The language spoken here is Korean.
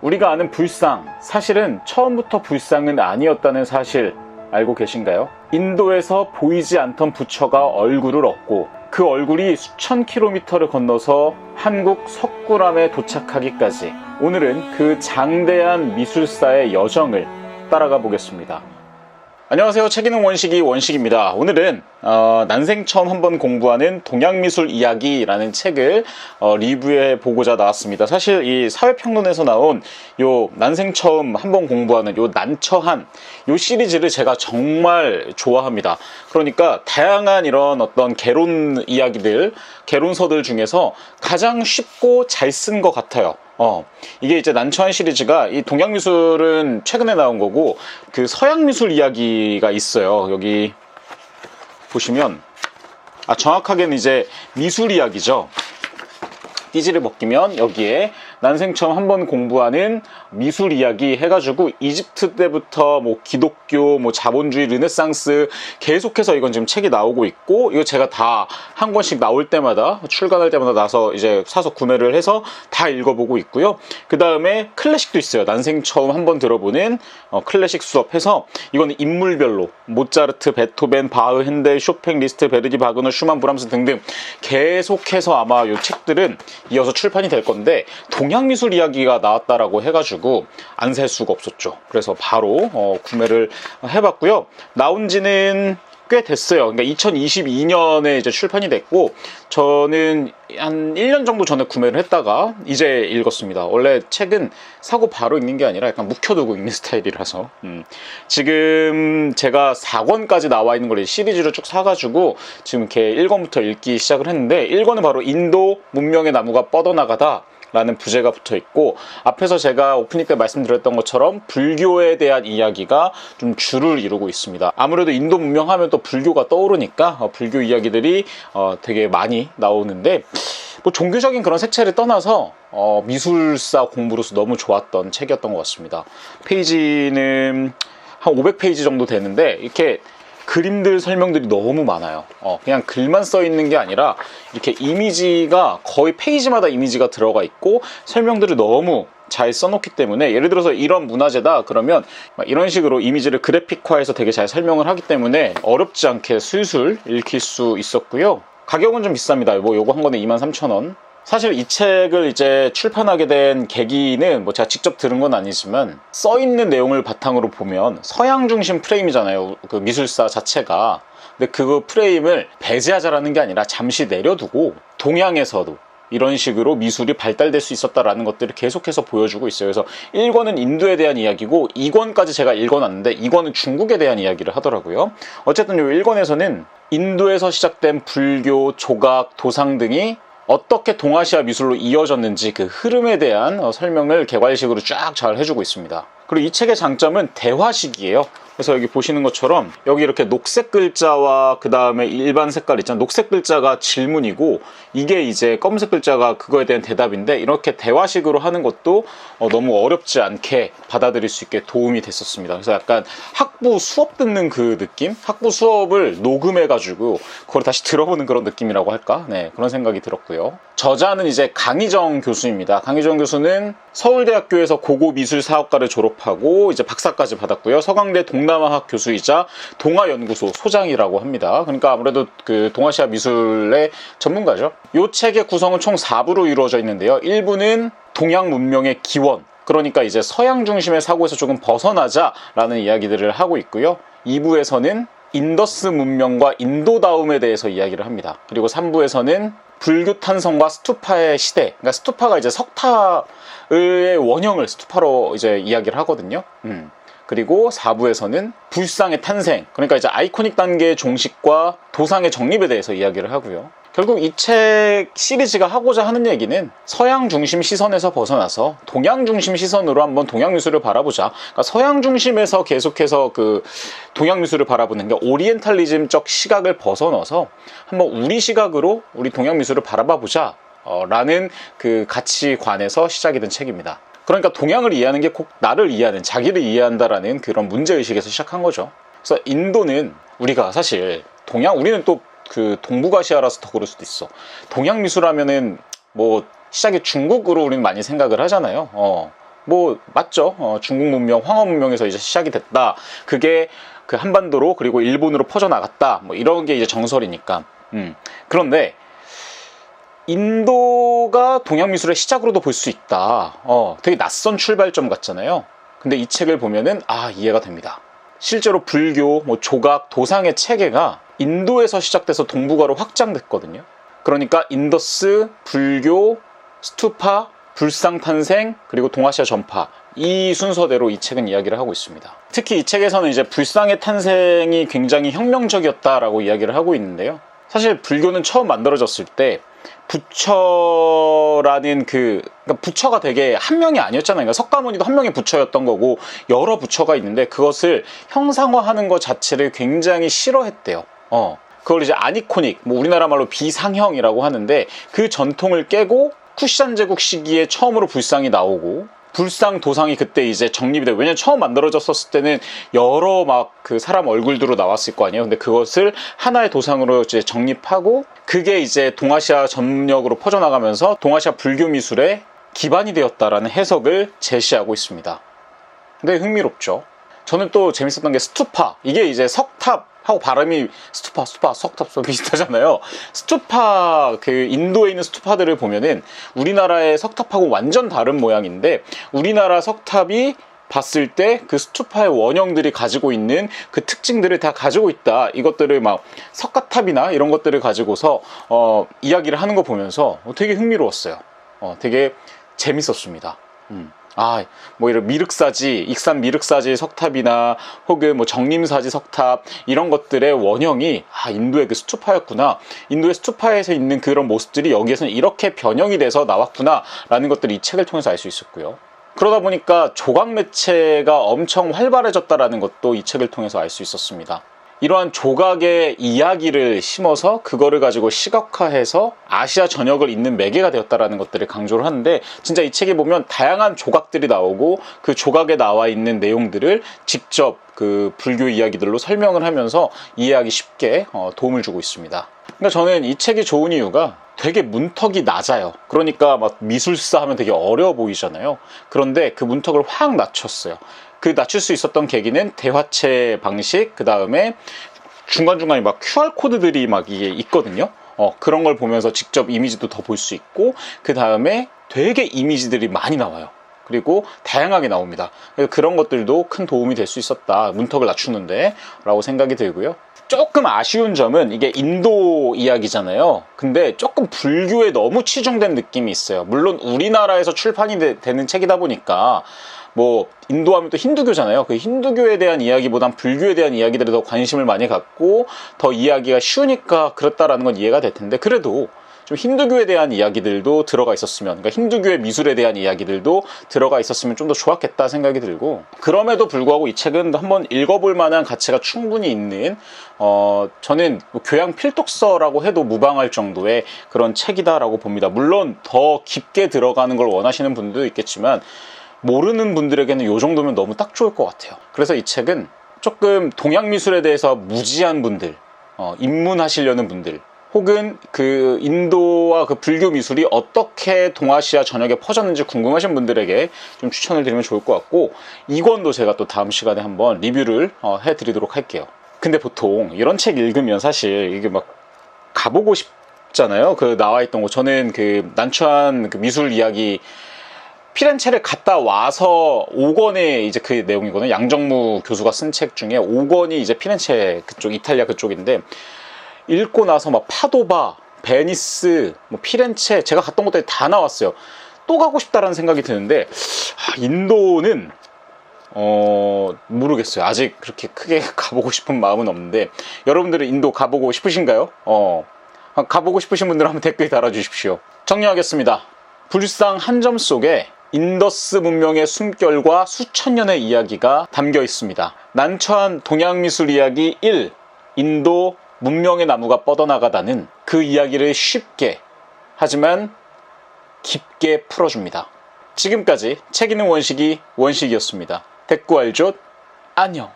우리가 아는 불상, 사실은 처음부터 불상은 아니었다는 사실 알고 계신가요? 인도에서 보이지 않던 부처가 얼굴을 얻고 그 얼굴이 수천 킬로미터를 건너서 한국 석굴암에 도착하기까지 오늘은 그 장대한 미술사의 여정을 따라가 보겠습니다. 안녕하세요. 책 읽는 원식입니다. 오늘은 난생 처음 한번 공부하는 동양미술 이야기라는 책을 리뷰해 보고자 나왔습니다. 사실 이 사회평론에서 나온 요 난생 처음 한번 공부하는 요 난처한 요 시리즈를 제가 정말 좋아합니다. 그러니까 다양한 이런 어떤 개론 이야기들, 개론서들 중에서 가장 쉽고 잘 쓴 것 같아요. 이게 이제 난처한 시리즈가 이 동양미술은 최근에 나온 거고 그 서양미술 이야기가 있어요. 여기 보시면 정확하게는 이제 미술 이야기죠. 띠지를 벗기면 여기에 난생 처음 한번 공부하는 미술 이야기 해가지고 이집트 때부터 뭐 기독교, 뭐 자본주의, 르네상스 계속해서 이건 지금 책이 나오고 있고 이거 제가 다 한 권씩 나올 때마다 출간할 때마다 나서 이제 사서 구매를 해서 다 읽어보고 있고요. 그 다음에 클래식도 있어요. 난생 처음 한번 들어보는 클래식 수업해서 이거는 인물별로 모차르트, 베토벤, 바흐, 핸델, 쇼팽, 리스트, 베르디, 바그너, 슈만, 브람스 등등 계속해서 아마 이 책들은 이어서 출판이 될 건데 동양미술 이야기가 나왔다라고 해가지고 안 살 수가 없었죠. 그래서 바로 구매를 해봤고요. 나온 지는 꽤 됐어요. 그러니까 2022년에 이제 출판이 됐고 저는 한 1년 정도 전에 구매를 했다가 이제 읽었습니다. 원래 책은 사고 바로 읽는 게 아니라 약간 묵혀두고 읽는 스타일이라서 지금 제가 4권까지 나와 있는 걸 시리즈로 쭉 사가지고 지금 이렇게 1권부터 읽기 시작을 했는데 1권은 바로 인도 문명의 나무가 뻗어나가다 라는 부제가 붙어 있고 앞에서 제가 오프닝 때 말씀드렸던 것처럼 불교에 대한 이야기가 좀 주를 이루고 있습니다. 아무래도 인도 문명 하면 또 불교가 떠오르니까 불교 이야기들이 되게 많이 나오는데 뭐 종교적인 그런 색채를 떠나서 미술사 공부로서 너무 좋았던 책이었던 것 같습니다. 페이지는 한 500페이지 정도 되는데 이렇게 그림들 설명들이 너무 많아요. 그냥 글만 써 있는 게 아니라 이렇게 이미지가 거의 페이지마다 이미지가 들어가 있고 설명들을 너무 잘 써놓기 때문에 예를 들어서 이런 문화재다 그러면 이런 식으로 이미지를 그래픽화해서 되게 잘 설명을 하기 때문에 어렵지 않게 술술 읽힐 수 있었고요. 가격은 좀 비쌉니다. 뭐 요거 한 권에 23,000원. 사실 이 책을 이제 출판하게 된 계기는 뭐 제가 직접 들은 건 아니지만 써있는 내용을 바탕으로 보면 서양 중심 프레임이잖아요. 그 미술사 자체가. 근데 그 프레임을 배제하자라는 게 아니라 잠시 내려두고 동양에서도 이런 식으로 미술이 발달될 수 있었다라는 것들을 계속해서 보여주고 있어요. 그래서 1권은 인도에 대한 이야기고 2권까지 제가 읽어놨는데 2권은 중국에 대한 이야기를 하더라고요. 어쨌든 이 1권에서는 인도에서 시작된 불교, 조각, 도상 등이 어떻게 동아시아 미술로 이어졌는지 그 흐름에 대한 설명을 개괄식으로 쫙 잘 해주고 있습니다. 그리고 이 책의 장점은 대화식이에요. 그래서 여기 보시는 것처럼 여기 이렇게 녹색 글자와 그 다음에 일반 색깔 있잖아요. 녹색 글자가 질문이고 이게 이제 검은색 글자가 그거에 대한 대답인데 이렇게 대화식으로 하는 것도 너무 어렵지 않게 받아들일 수 있게 도움이 됐었습니다. 그래서 약간 학부 수업 듣는 그 느낌? 학부 수업을 녹음해가지고 그걸 다시 들어보는 그런 느낌이라고 할까? 네, 그런 생각이 들었고요. 저자는 이제 강희정 교수입니다. 강희정 교수는 서울대학교에서 고고미술사학과를 졸업하고 이제 박사까지 받았고요. 서강대 동남아학 교수이자 동아연구소 소장이라고 합니다. 그러니까 아무래도 그 동아시아 미술의 전문가죠. 이 책의 구성은 총 4부로 이루어져 있는데요. 1부는 동양 문명의 기원, 그러니까 이제 서양 중심의 사고에서 조금 벗어나자라는 이야기들을 하고 있고요. 2부에서는 인더스 문명과 인도다움에 대해서 이야기를 합니다. 그리고 3부에서는 불교 탄성과 스투파의 시대, 그러니까 스투파가 이제 석탑의 원형을 스투파로 이제 이야기를 하거든요. 그리고 4부에서는 불상의 탄생, 그러니까 이제 아이코닉 단계의 종식과 도상의 정립에 대해서 이야기를 하고요. 결국 이 책 시리즈가 하고자 하는 얘기는 서양 중심 시선에서 벗어나서 동양 중심 시선으로 한번 동양 미술을 바라보자. 그러니까 서양 중심에서 계속해서 그 동양 미술을 바라보는 게 오리엔탈리즘적 시각을 벗어나서 한번 우리 시각으로 우리 동양 미술을 바라봐보자 라는 그 가치관에서 시작이 된 책입니다. 그러니까 동양을 이해하는 게 꼭 나를 이해하는, 자기를 이해한다라는 그런 문제의식에서 시작한 거죠. 그래서 인도는 우리가 사실 우리는 또 그 동북아시아라서 더 그럴 수도 있어. 동양 미술 하면은 뭐 시작이 중국으로 우리는 많이 생각을 하잖아요. 뭐 맞죠. 중국 문명, 황허 문명에서 이제 시작이 됐다. 그게 그 한반도로 그리고 일본으로 퍼져나갔다. 뭐 이런 게 이제 정설이니까. 그런데 인도가 동양 미술의 시작으로도 볼 수 있다. 되게 낯선 출발점 같잖아요. 근데 이 책을 보면은 이해가 됩니다. 실제로 불교, 뭐 조각, 도상의 체계가 인도에서 시작돼서 동북아로 확장됐거든요. 그러니까 인더스, 불교, 스투파, 불상 탄생, 그리고 동아시아 전파, 이 순서대로 이 책은 이야기를 하고 있습니다. 특히 이 책에서는 이제 불상의 탄생이 굉장히 혁명적이었다라고 이야기를 하고 있는데요. 사실 불교는 처음 만들어졌을 때 부처라는 그러니까 부처가 되게 한 명이 아니었잖아요. 그러니까 석가모니도 한 명의 부처였던 거고 여러 부처가 있는데 그것을 형상화하는 것 자체를 굉장히 싫어했대요. 그걸 이제 아니코닉, 뭐 우리나라 말로 비상형이라고 하는데 그 전통을 깨고 쿠시안 제국 시기에 처음으로 불상이 나오고 불상 도상이 그때 이제 정립이 돼요. 왜냐면 처음 만들어졌었을 때는 여러 막 그 사람 얼굴들로 나왔을 거 아니에요. 근데 그것을 하나의 도상으로 이제 정립하고 그게 이제 동아시아 전역으로 퍼져나가면서 동아시아 불교 미술의 기반이 되었다라는 해석을 제시하고 있습니다. 근데 흥미롭죠. 저는 또 재밌었던 게 스투파. 이게 이제 석탑하고 발음이 스투파, 석탑 비슷하잖아요. 스투파, 그 인도에 있는 스투파들을 보면은 우리나라의 석탑하고 완전 다른 모양인데 우리나라 석탑이 봤을 때 그 스투파의 원형들이 가지고 있는 그 특징들을 다 가지고 있다. 이것들을 막 석가탑이나 이런 것들을 가지고서 이야기를 하는 거 보면서 되게 흥미로웠어요. 되게 재밌었습니다. 뭐 이런 미륵사지, 익산 미륵사지 석탑이나 혹은 뭐 정림사지 석탑 이런 것들의 원형이 인도의 그 스투파였구나. 인도의 스투파에서 있는 그런 모습들이 여기에서는 이렇게 변형이 돼서 나왔구나 라는 것들을 이 책을 통해서 알 수 있었고요. 그러다 보니까 조각 매체가 엄청 활발해졌다라는 것도 이 책을 통해서 알 수 있었습니다. 이러한 조각의 이야기를 심어서 그거를 가지고 시각화해서 아시아 전역을 잇는 매개가 되었다라는 것들을 강조를 하는데 진짜 이 책에 보면 다양한 조각들이 나오고 그 조각에 나와 있는 내용들을 직접 그 불교 이야기들로 설명을 하면서 이해하기 쉽게 도움을 주고 있습니다. 그러니까 저는 이 책이 좋은 이유가 되게 문턱이 낮아요. 그러니까 막 미술사 하면 되게 어려워 보이잖아요. 그런데 그 문턱을 확 낮췄어요. 그 낮출 수 있었던 계기는 대화체 방식, 그 다음에 중간중간에 막 QR코드들이 막 이게 있거든요. 그런 걸 보면서 직접 이미지도 더 볼 수 있고, 그 다음에 되게 이미지들이 많이 나와요. 그리고 다양하게 나옵니다. 그런 것들도 큰 도움이 될 수 있었다. 문턱을 낮추는데 라고 생각이 들고요. 조금 아쉬운 점은 이게 인도 이야기잖아요. 근데 조금 불교에 너무 치중된 느낌이 있어요. 물론 우리나라에서 출판이 되는 책이다 보니까 뭐 인도하면 또 힌두교잖아요. 그 힌두교에 대한 이야기보단 불교에 대한 이야기들에 더 관심을 많이 갖고 더 이해하기가 쉬우니까 그렇다라는 건 이해가 될 텐데 그래도 좀 힌두교에 대한 이야기들도 들어가 있었으면, 그러니까 힌두교의 미술에 대한 이야기들도 들어가 있었으면 좀 더 좋았겠다 생각이 들고, 그럼에도 불구하고 이 책은 한번 읽어볼 만한 가치가 충분히 있는 저는 교양 필독서라고 해도 무방할 정도의 그런 책이다라고 봅니다. 물론 더 깊게 들어가는 걸 원하시는 분도 있겠지만 모르는 분들에게는 이 정도면 너무 딱 좋을 것 같아요. 그래서 이 책은 조금 동양 미술에 대해서 무지한 분들, 입문하시려는 분들, 혹은 그 인도와 그 불교 미술이 어떻게 동아시아 전역에 퍼졌는지 궁금하신 분들에게 좀 추천을 드리면 좋을 것 같고, 이 권도 제가 또 다음 시간에 한번 리뷰를 해드리도록 할게요. 근데 보통 이런 책 읽으면 사실 이게 막 가보고 싶잖아요. 그 나와있던 거. 저는 그 난추안 그 미술 이야기 피렌체를 갔다 와서 5권의 이제 그 내용이거든요. 양정무 교수가 쓴 책 중에 5권이 이제 피렌체 그쪽, 이탈리아 그쪽인데, 읽고 나서 막 파도바, 베니스, 뭐 피렌체, 제가 갔던 곳들이 다 나왔어요. 또 가고 싶다라는 생각이 드는데, 인도는 모르겠어요. 아직 그렇게 크게 가보고 싶은 마음은 없는데, 여러분들은 인도 가보고 싶으신가요? 가보고 싶으신 분들은 한번 댓글 달아주십시오. 정리하겠습니다. 불상 한 점 속에 인더스 문명의 숨결과 수천 년의 이야기가 담겨 있습니다. 난처한 동양미술 이야기 1, 인도 문명의 나무가 뻗어나가다는 그 이야기를 쉽게 하지만 깊게 풀어줍니다. 지금까지 책 읽는 원식이 원식이었습니다. 대꾸알조 안녕.